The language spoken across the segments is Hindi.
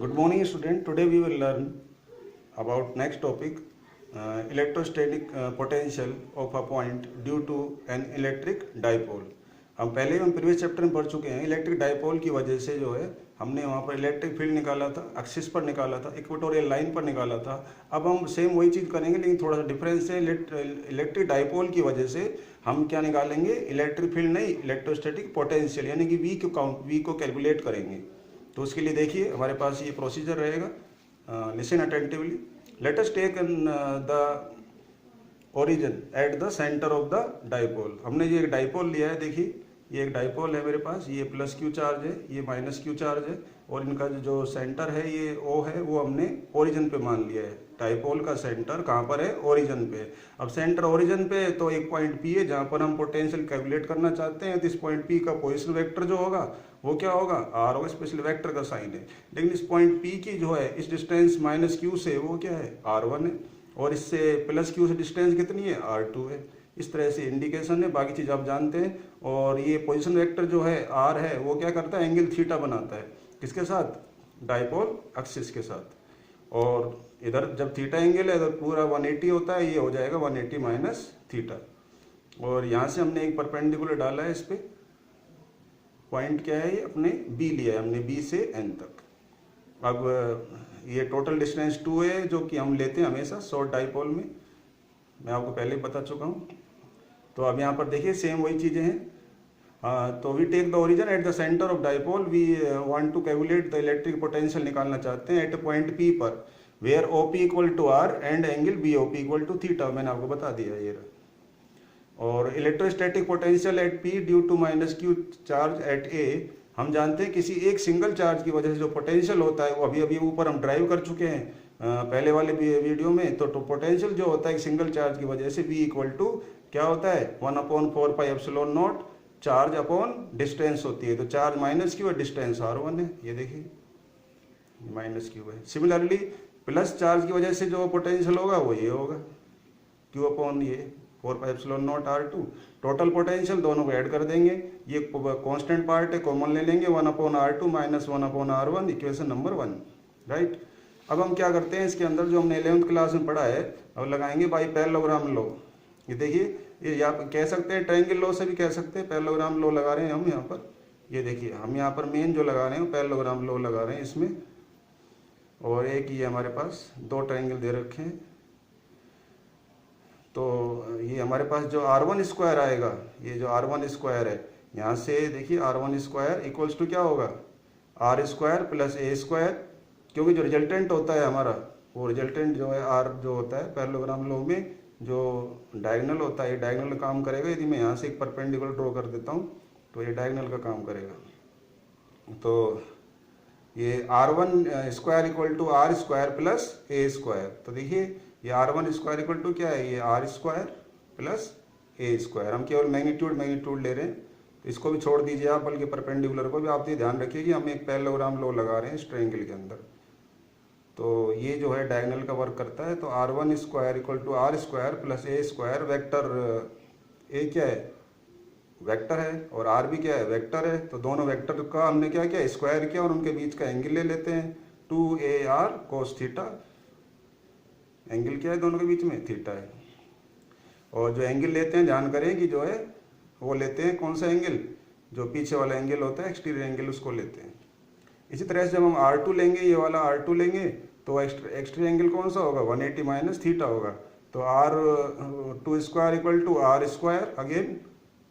Good morning, student. Today we will learn about next topic, electrostatic potential of a point due to an electric dipole. हम प्रीवियस चैप्टर में पढ़ चुके हैं। इलेक्ट्रिक डाइपोल की वजह से जो है हमने वहाँ पर इलेक्ट्रिक फील्ड निकाला था, एक्सिस पर निकाला था, इक्वेटोरियल लाइन पर निकाला था। अब हम सेम वही चीज़ करेंगे, लेकिन थोड़ा सा डिफरेंस है। इलेक्ट्रिक डाइपोल की वजह से हम क्या निकालेंगे, इलेक्ट्रिक फील्ड नहीं, इलेक्ट्रोस्टैटिक पोटेंशियल यानी कि वी को कैलकुलेट करेंगे। तो उसके लिए देखिए हमारे पास ये प्रोसीजर रहेगा। Listen attentively. Let us take the origin at the centre of the dipole. हमने ये एक डाइपोल लिया है, देखिए ये एक डाइपोल है मेरे पास, ये प्लस क्यू चार्ज है, ये माइनस क्यू चार्ज है, और इनका जो सेंटर है ये ओ है, वो हमने ओरिजिन पे मान लिया है। डाइपोल का सेंटर कहाँ पर है, ओरिजिन पे। अब सेंटर ओरिजिन पे तो एक पॉइंट पी है जहाँ पर हम पोटेंशियल कैलकुलेट करना चाहते हैं। तो इस पॉइंट पी का पोजिशन वेक्टर जो होगा वो क्या होगा, आर होगा, स्पेशल वेक्टर का साइन है। लेकिन इस पॉइंट पी की जो है इस डिस्टेंस माइनस क्यू से वो क्या है, R1 है, और इससे प्लस क्यू से डिस्टेंस कितनी है, R2 है। इस तरह से इंडिकेशन है, बाकी चीज़ आप जानते हैं। और ये पोजीशन वेक्टर जो है आर है वो क्या करता है, एंगल थीटा बनाता है, किसके साथ, डाइपोल एक्सिस के साथ। और इधर जब थीटा एंगल है इधर पूरा 180 होता है, ये हो जाएगा 180 माइनस थीटा। और यहाँ से हमने एक परपेंडिकुलर डाला है इस पर। पॉइंट क्या है, ये अपने बी लिया है हमने, बी से एन तक। अब ये टोटल डिस्टेंस 2 है जो कि हम लेते हैं हमेशा शॉर्ट डाइपोल में, मैं आपको पहले ही बता चुका हूँ। तो अब यहाँ पर देखिए सेम वही चीज़ें हैं। तो we take the origin at the centre of dipole, we want to calculate the electric potential निकालना चाहते हैं एट पॉइंट पी पर, where O P equal to R and angle B O P equal to theta. मैंने आपको बता दिया ये। और electrostatic potential at P due to minus Q charge at A, हम जानते हैं किसी एक सिंगल चार्ज की वजह से जो पोटेंशियल होता है वो अभी ऊपर हम ड्राइव कर चुके हैं पहले वाले वीडियो में। तो पोटेंशियल जो होता है एक सिंगल चार्ज की वजह से, V इक्वल टू क्या होता है, 1/4 pi epsilon not charge upon distance होती है। तो चार्ज माइनस क्यू है, डिस्टेंस R1 है, ये देखिए माइनस क्यू है। सिमिलरली प्लस चार्ज की वजह से जो पोटेंशियल होगा वो ये होगा, Q अपॉन ये 4 pi epsilon not R2। Total potential दोनों को ऐड कर देंगे, ये कांस्टेंट पार्ट है, कॉमन ले लेंगे, 1/R2 minus 1/R1, equation number 1, right. अब हम क्या करते हैं, इसके अंदर जो हमने 11th क्लास में पढ़ा है अब लगाएंगे बाई पैरेललोग्राम लॉ। ये देखिए, ये या कह सकते हैं ट्रायंगल लॉ से भी कह सकते हैं, पैरेललोग्राम लॉ लगा रहे हैं हम यहाँ पर। ये देखिए हम यहाँ पर मेन जो लगा रहे हैं पैरेललोग्राम लॉ लगा रहे हैं इसमें। और एक ये हमारे पास 2 ट्रायंगल दे रखे हैं। तो ये हमारे पास जो R1 स्क्वायर आएगा, ये जो R1 स्क्वायर है, यहाँ से देखिए R1 स्क्वायर इक्वल्स टू क्या होगा, R square plus A square, क्योंकि जो रिजल्टेंट होता है हमारा वो रिजल्टेंट जो है R जो होता है पैरेललोग्राम लॉ में जो डायगोनल होता है, ये डायगोनल काम करेगा। यदि मैं यहाँ से एक परपेंडिकुलर ड्रॉ कर देता हूँ तो ये डायगोनल का काम करेगा। तो ये R1 square equal to R square plus A square. तो देखिए ये R1 स्क्वायर इक्वल टू क्या है, ये R square plus A square. हम केवल मैग्नीट्यूड ले रहे हैं, तो इसको भी छोड़ दीजिए आप, बल्कि परपेंडिकुलर को भी आप ये ध्यान रखिए कि हम एक पैरेललोग्राम लॉ लगा रहे हैं इस ट्रायंगल के अंदर। तो ये जो है डायगोनल का वर्क करता है। तो R1 square equal to R square plus A square, vector A क्या है, वेक्टर है, और R भी क्या है, वेक्टर है। तो दोनों वेक्टर का हमने क्या किया, स्क्वायर किया, और उनके बीच का एंगल ले लेते हैं 2AR cos थीटा। एंगल क्या है दोनों के बीच में, थीटा है। और जो एंगल लेते हैं ध्यान करें कि जो है वो लेते हैं कौन सा एंगल, जो पीछे वाला एंगल होता है एक्सटीरियर एंगल, उसको लेते हैं। इसी तरह से जब हम R2 लेंगे, ये वाला R2 लेंगे, तो एक्सटीरियर एंगल कौन सा होगा, 180 माइनस थीटा होगा। तो R2 square equal to R square, again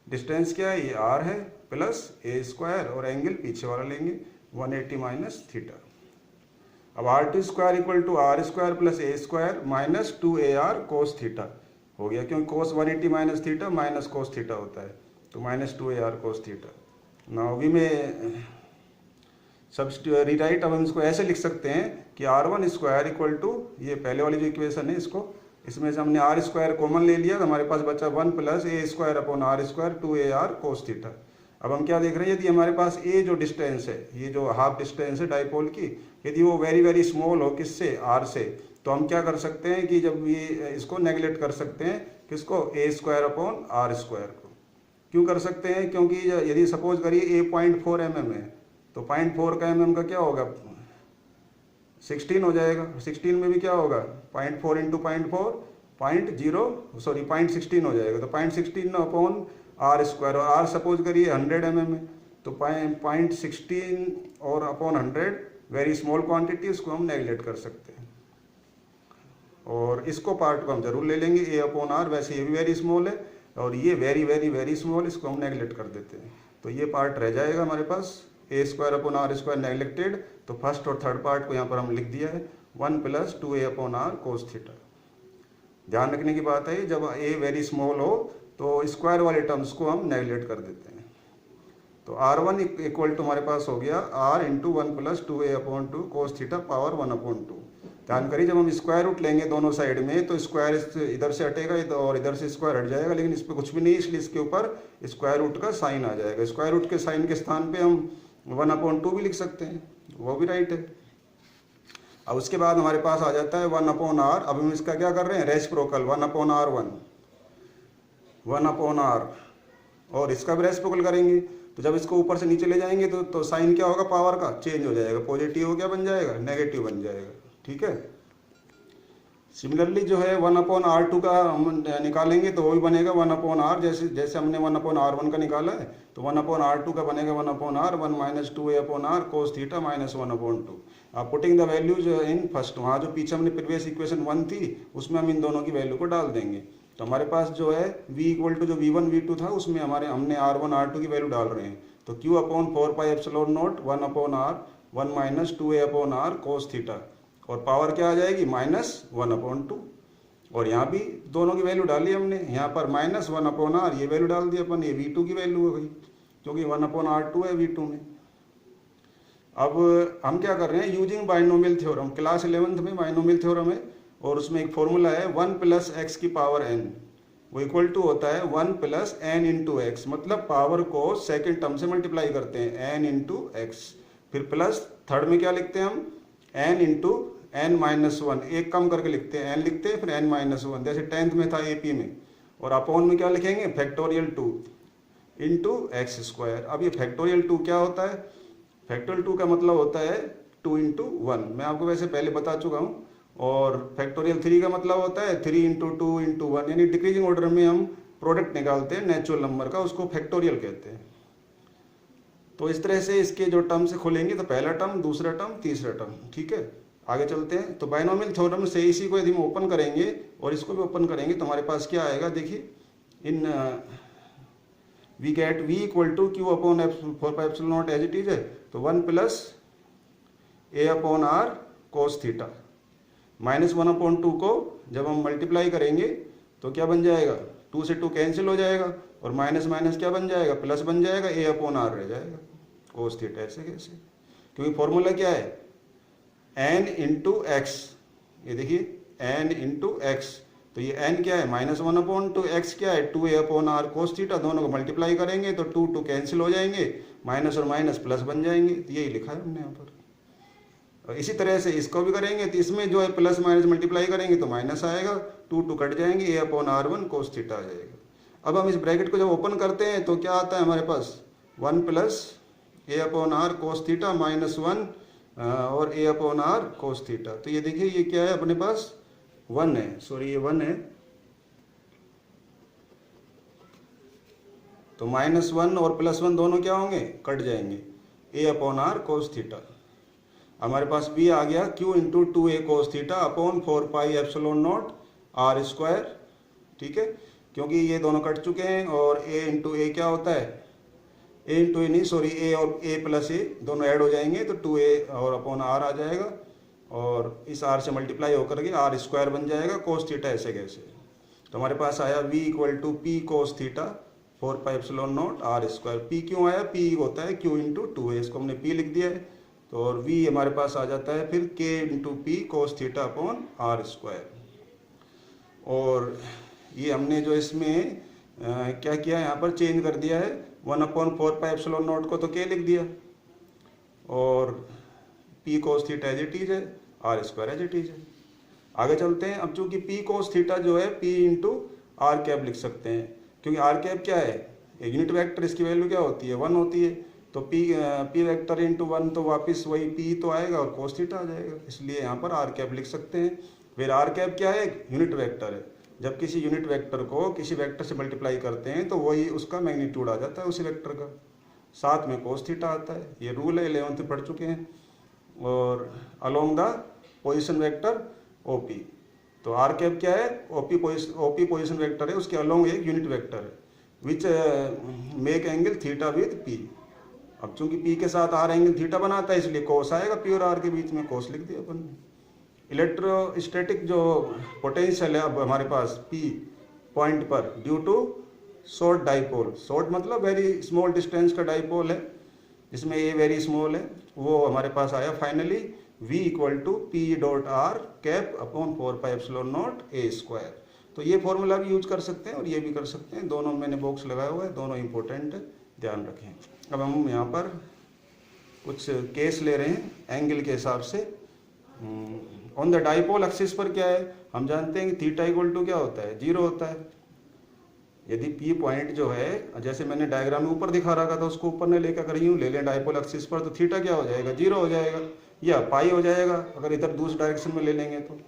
distance क्या है, ये R है, प्लस A स्क्वायर, और एंगल पीछे वाला लेंगे 180 माइनस थीटा। अब R2 square equal to R square plus A square minus 2AR cos theta हो गया, क्योंकि cos 180 minus theta minus cos theta होता है, तो minus 2AR cos theta. Now we में सब्स्टिट्यूट रीराइट, अब हम इसको ऐसे लिख सकते हैं कि R1 स्क्वायर इक्वल टू, ये पहले वाली जो इक्वेशन है इसको, इसमें से हमने R स्क्वायर कॉमन ले लिया तो हमारे पास बचा 1 plus A square upon R square 2AR cos theta. अब हम क्या देख रहे हैं, यदि हमारे पास A जो डिस्टेंस है, ये जो हाफ डिस्टेंस है डाइपोल की, यदि वो वेरी स्मॉल हो, किससे, R से, तो हम क्या कर सकते हैं कि जब ये इसको नेगलेक्ट कर सकते हैं, किसको, A square upon R square को। क्यों कर सकते हैं, क्योंकि यदि सपोज करिए A 0.4 mm है, तो 0.4 का mm का क्या होगा, 16 हो जाएगा। 16 में भी क्या होगा 0.4 इंटू 0.4 0.16 हो जाएगा। तो 0.16 अपॉन आर स्क्वायर, और आर सपोज करिए 100 mm है, तो 0.16 और अपॉन 100 वेरी स्मॉल क्वांटिटी, उसको हम नेगलेक्ट कर सकते हैं। और इसको पार्ट को हम जरूर ले लेंगे, ए अपॉन आर, वैसे ये भी वेरी स्मॉल है और ये वेरी वेरी वेरी स्मॉल, इसको हम नेगलेक्ट कर देते हैं। तो ये पार्ट रह जाएगा हमारे पास, a square upon r square neglected. तो फर्स्ट और थर्ड पार्ट को यहाँ पर हम लिख दिया है 1 + 2a upon are cos theta. ध्यान रखने की बात है, जब ए वेरी स्मॉल हो तो स्क्वायर वाले टर्म्स को हम नेगलेक्ट कर देते हैं। तो R1 इक्वल टू हमारे पास हो गया R into 1 + 2a upon 2 cos theta power 1/2। ध्यान करिए, जब हम स्क्वायर रूट लेंगे दोनों साइड में तो स्क्वायर इधर से हटेगा और इधर से स्क्वायर हट जाएगा, लेकिन इस पर कुछ भी नहीं, इसलिए इसके ऊपर स्क्वायर रूट का साइन आ जाएगा। स्क्वायर रूट के साइन के स्थान पे हम 1/2 भी लिख सकते हैं, वो भी राइट है। अब उसके बाद हमारे पास आ जाता है 1/r। अब हम इसका क्या कर रहे हैं, रेसिप्रोकल 1/r1 1/r, और इसका भी रेसिप्रोकल करेंगे। तो जब इसको ऊपर से नीचे ले जाएंगे तो साइन क्या होगा, पावर का चेंज हो जाएगा, पॉजिटिव हो क्या बन जाएगा, नेगेटिव बन जाएगा। ठीक है। सिमिलरली जो है 1/r2 का हम निकालेंगे तो वो भी बनेगा 1/r, जैसे हमने 1/r1 का निकाला है, तो 1/r2 का बनेगा 1/r 1 - 2a अपॉन r cos थीटा माइनस 1/2। आप putting the values in first, वहाँ जो पीछे हमने प्रीवियस इक्वेशन 1 थी उसमें हम इन दोनों की वैल्यू को डाल देंगे। तो हमारे पास जो है v इक्वल टू जो v1 v2 था उसमें हमने r1 r2 की वैल्यू डाल रहे हैं। तो q अपॉन 4πε0 1/r 1 - 2a अपॉन r cos थीटा, और पावर क्या आ जाएगी -1/2। और यहाँ भी दोनों की वैल्यू डाली हमने, यहाँ पर -1/r ये वैल्यू डाल दी अपन, ये v2 की वैल्यू हो गई क्योंकि 1/r2 है v2 में। अब हम क्या कर रहे हैं, using binomial theorem, class 11th में बाइनोमियल थ्योरम है, और उसमें एक फॉर्मूला है 1 + x की पावर n, वो इक्वल टू होता है 1 + n इंटू एक्स, मतलब पावर को सेकेंड टर्म से मल्टीप्लाई करते हैं n इंटू एक्स, फिर प्लस थर्ड में क्या लिखते हैं हम n इंटू n - 1, एक कम करके लिखते हैं, n लिखते हैं फिर n - 1, जैसे 10th में था AP में। और अपॉन में क्या लिखेंगे, फैक्टोरियल 2 इंटू एक्स स्क्वायर। अब ये फैक्टोरियल 2 क्या होता है, फैक्टोरियल 2 का मतलब होता है 2 इंटू 1, मैं आपको वैसे पहले बता चुका हूँ। और फैक्टोरियल 3 का मतलब होता है 3 इंटू 2 इंटू 1, यानी डिक्रीजिंग ऑर्डर में हम प्रोडक्ट निकालते हैं नेचुरल नंबर का, उसको फैक्टोरियल कहते हैं। तो इस तरह से इसके जो टर्म से खोलेंगे, तो पहला टर्म, दूसरा टर्म, तीसरा टर्म। ठीक है, आगे चलते हैं। तो बाइनोमियल थ्योरम से इसी को यदि हम ओपन करेंगे और इसको भी ओपन करेंगे तो हमारे पास क्या आएगा, देखिए, in we get v equal to q upon 4πε0 as it is है, तो 1 + a upon r cos theta, -1/2 को जब हम मल्टीप्लाई करेंगे तो क्या बन जाएगा, 2 से 2 कैंसिल हो जाएगा, और माइनस माइनस क्या बन जाएगा, प्लस बन जाएगा, a अपॉन r रह जाएगा cos थीटा। ऐसे कैसे, क्योंकि फॉर्मूला क्या है n इंटू एक्स, ये देखिए n इंटू एक्स, तो ये n क्या है -1/2, x क्या है 2a अपॉन r cos थीटा, दोनों को मल्टीप्लाई करेंगे तो 2 2 कैंसिल हो जाएंगे, माइनस और माइनस प्लस बन जाएंगे। तो यही लिखा है हमने यहाँ पर। और इसी तरह से इसको भी करेंगे, तो इसमें जो है प्लस माइनस मल्टीप्लाई करेंगे तो माइनस आएगा, 2 2 कट जाएंगे, a upon r1 cos theta आ जाएगा। अब हम इस ब्रैकेट को जब ओपन करते हैं तो क्या आता है हमारे पास, 1 + a upon r cos theta -1 और a upon r cos theta. तो ये देखिए ये क्या है अपने पास 1 है, सॉरी ये 1 है, तो -1 और +1 दोनों क्या होंगे, कट जाएंगे, a upon r cos theta. हमारे पास b आ गया q into 2a cos theta upon 4πε0 r square. ठीक है, क्योंकि ये दोनों कट चुके हैं, और a इंटू a क्या होता है, a इंटू ए नहीं, सॉरी a और a + a दोनों ऐड हो जाएंगे तो 2a और अपॉन r आ जाएगा, और इस r से मल्टीप्लाई होकर के r स्क्वायर बन जाएगा cos थीटा। ऐसे कैसे, तो हमारे पास आया v equal to p cos theta 4πε0 r square. p क्यों आया, p होता है q इंटू 2a, इसको हमने p लिख दिया है, तो और v हमारे पास आ जाता है फिर k into P cos theta upon r square. और ये हमने जो इसमें क्या किया, यहाँ पर चेंज कर दिया है, 1/4πε0 को तो k लिख दिया, और p cos theta as it is है, r square as it is है। आगे चलते हैं। अब चूंकि p cos थीटा जो है p इंटू r कैप लिख सकते हैं, क्योंकि r कैप क्या है, एक यूनिट वेक्टर, इसकी वैल्यू क्या होती है 1 होती है, तो पी वेक्टर इंटू 1 तो वापस वही पी तो आएगा और कोस थीटा आ जाएगा, इसलिए यहाँ पर आर कैप लिख सकते हैं। फिर आर कैप क्या है, यूनिट वेक्टर है। जब किसी यूनिट वेक्टर को किसी वेक्टर से मल्टीप्लाई करते हैं तो वही उसका मैग्नीट्यूड आ जाता है उसी वेक्टर का, साथ में कोस थीटा आता है। ये रूल है, 11th में पढ़ चुके हैं। और along the position vector O P, तो आर कैप क्या है, ओपी पोजिशन वेक्टर है, उसके अलोंग एक यूनिट वेक्टर है which make angle theta with P. अब चूंकि पी के साथ आर एंगल थीटा बनाता है इसलिए कोस आएगा, पी और आर के बीच में कोस लिख दिया अपन ने। इलेक्ट्रोस्टैटिक जो पोटेंशियल है अब हमारे पास पी पॉइंट पर due to short dipole, short मतलब वेरी स्मॉल डिस्टेंस का डाइपोल है जिसमें ए वेरी स्मॉल है, वो हमारे पास आया finally V equal to P dot R cap upon 4πε0 a square. तो ये फॉर्मूला भी यूज कर सकते हैं और ये भी कर सकते हैं, दोनों मैंने बॉक्स लगाया हुआ है, दोनों इंपॉर्टेंट है, ध्यान रखें। अब हम यहाँ पर कुछ केस ले रहे हैं एंगल के हिसाब से। ऑन द डाइपोल एक्सिस पर क्या है, हम जानते हैं कि थीटा इक्वल टू क्या होता है, 0 होता है। यदि पी पॉइंट जो है, जैसे मैंने डायग्राम में ऊपर दिखा रखा था उसको ऊपर ने लेकर अगर यूँ ले लें डाइपोल एक्सिस पर, तो थीटा क्या हो जाएगा, 0 हो जाएगा या पाई हो जाएगा। अगर इधर दूसरे डायरेक्शन में ले लेंगे तो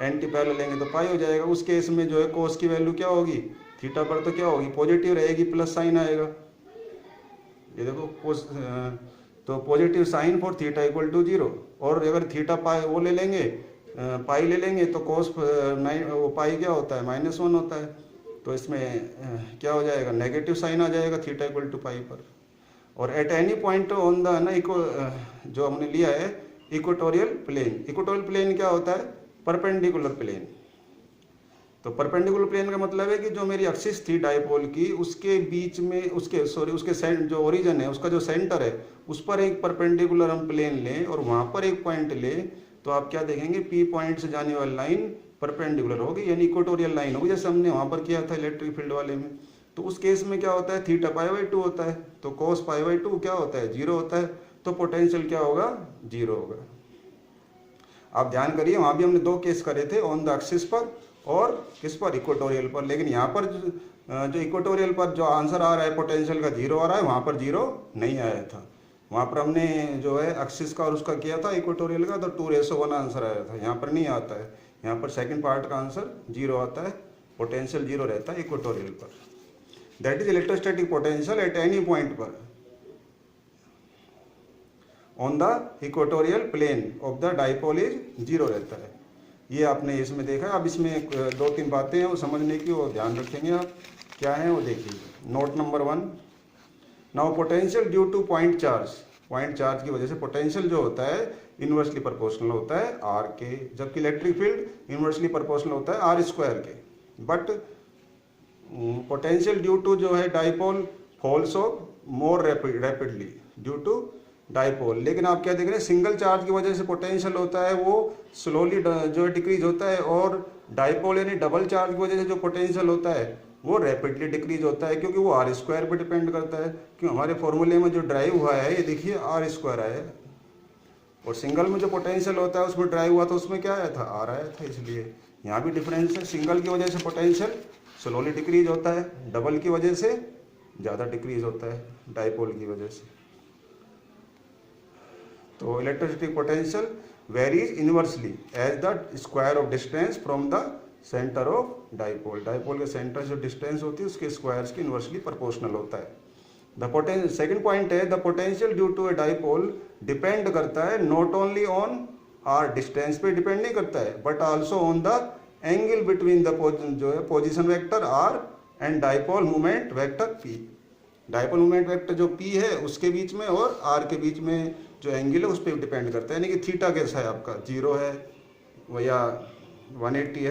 एंटी पैरेलल लेंगे तो पाई हो जाएगा। उस केस में जो है कोस की वैल्यू क्या होगी, थीटा पर तो क्या होगी, पॉजिटिव रहेगी, प्लस साइन आएगा। ये देखो तो positive sign for theta equal to 0। और अगर थीटा पाई वो ले लेंगे, पाई ले लेंगे तो कोस वो पाई क्या होता है, -1 होता है। तो इसमें क्या हो जाएगा, नेगेटिव साइन आ जाएगा थीटा इक्वल टू पाई पर। और eight any point on the ना जो हमने लिया है इक्वेटोरियल प्लेन। इक्वेटोरियल प्लेन क्या होता है, परपेंडिकुलर प्लेन। तो परपेंडिकुलर प्लेन का मतलब है कि जो मेरी एक्सिस थी डाइपोल की उसके बीच में उसके जो ओरिजिन है उसका जो सेंटर है उस पर एक परपेंडिकुलर हम प्लेन लें और वहाँ पर एक पॉइंट लें, तो आप क्या देखेंगे, पी पॉइंट से जाने वाली लाइन परपेंडिकुलर होगी, यानी इक्वेटोरियल लाइन होगी, जैसे हमने वहाँ पर किया था इलेक्ट्रिक फील्ड वाले में। तो उस केस में क्या होता है, थीटा π/2 होता है, तो cos π/2 क्या होता है, 0 होता है। तो पोटेंशियल क्या होगा, 0 होगा। आप ध्यान करिए, वहाँ भी हमने 2 केस करे थे, ऑन द एक्सिस पर और किस पर, इक्वेटोरियल पर। लेकिन यहाँ पर जो इक्वेटोरियल पर जो आंसर आ रहा है पोटेंशियल का 0 आ रहा है, वहाँ पर 0 नहीं आया था। वहाँ पर हमने जो है एक्सिस का और उसका किया था इक्वेटोरियल का, तो 2:1 आंसर आया था। यहाँ पर नहीं आता है, यहाँ पर सेकंड पार्ट का आंसर 0 आता है, पोटेंशियल 0 रहता है इक्वेटोरियल पर। That is electrostatic potential at any point पर on the equatorial plane of the dipole is 0 रहता है। ये आपने इसमें देखा। अब इसमें 2-3 बातें हैं वो समझने की, वो ध्यान रखेंगे आप, क्या है वो देखिए। Note number 1, now potential due two point charge की वजह से पोटेंशियल जो होता है इन्वर्सली प्रोपोर्शनल होता है आर के, जबकि इलेक्ट्रिक फील्ड इन्वर्सली प्रोपोर्शनल होता है आर स्क्वायर के। बट पोटेंशियल ड्यू टू जो है dipole falls off more rapidly due to dipole. लेकिन आप क्या देख रहे हैं, सिंगल चार्ज की वजह से पोटेंशियल होता है वो स्लोली जो है डिक्रीज होता है, और डाइपोल यानी डबल चार्ज की वजह से जो पोटेंशियल होता है वो रैपिडली डिक्रीज होता है, क्योंकि वो आर स्क्वायर पर डिपेंड करता है। क्यों, हमारे फॉर्मूले में जो ड्राइव हुआ है ये देखिए आर स्क्वायर आया है, और सिंगल में जो पोटेंशियल होता है उसमें ड्राइव हुआ तो उसमें क्या आया था, आर आया था। इसलिए यहाँ भी डिफरेंस है, सिंगल की वजह से पोटेंशियल स्लोली डिक्रीज होता है, डबल की वजह से ज़्यादा डिक्रीज होता है डाइपोल की वजह से। तो electrostatic potential varies inversely as the square of distance from the centre of dipole. Dipole के सेंटर से डिस्टेंस होती है उसके स्क्वायर्स की इनवर्सली प्रोपोर्शनल होता है। द पोटेंशियल, सेकंड पॉइंट है, the potential due to a dipole depend करता है not only on R, distance पे डिपेंड नहीं करता है, but also on the angle between the जो है position vector R and dipole movement vector P. Dipole movement vector जो पी है उसके बीच में और आर के बीच में जो एंगल है उस पर डिपेंड करता है, यानी कि थीटा कैसा है आपका, 0 है या 180 है